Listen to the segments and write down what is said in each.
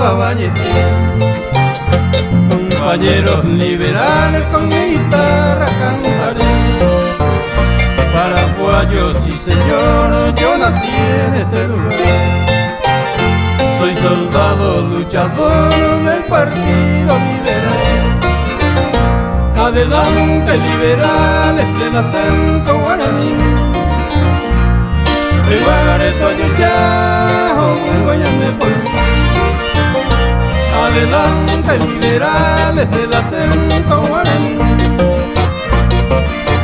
Lavallete. Compañeros liberales, con mi guitarra cantaré. Paraguayo, sí señor, yo nací en este lugar. Soy soldado luchador del Partido Liberal. Adelante liberales del acento guaraní. El guareto yuchao, el guayame por mí. Adelante liberales del acento guaraní.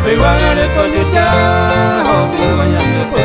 El guareto yuchao, el guayame por mí.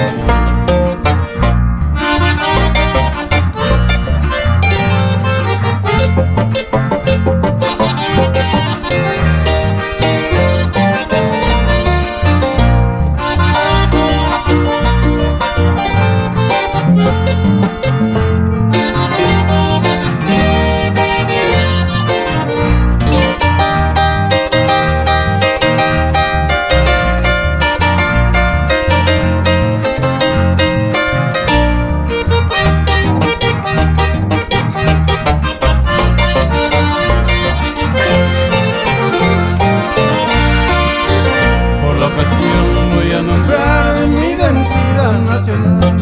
Voy a nombrar mi identidad nacional.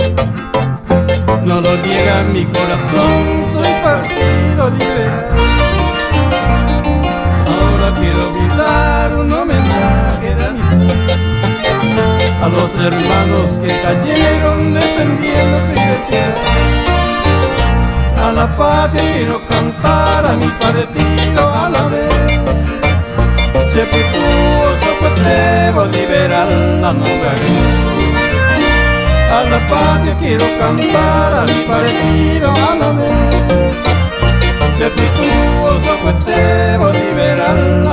No lo niega mi corazón, soy Partido Liberal. Ahora quiero brindar un homenaje de amistad a los hermanos que cayeron defendiendo su identidad. A la patria quiero cantar, a mi partido a la vez. Sepultuoso Cuetevo liberal la nombraré. A la patria quiero cantar, a mi partido a la vez. Sepultuoso Cuetevo liberal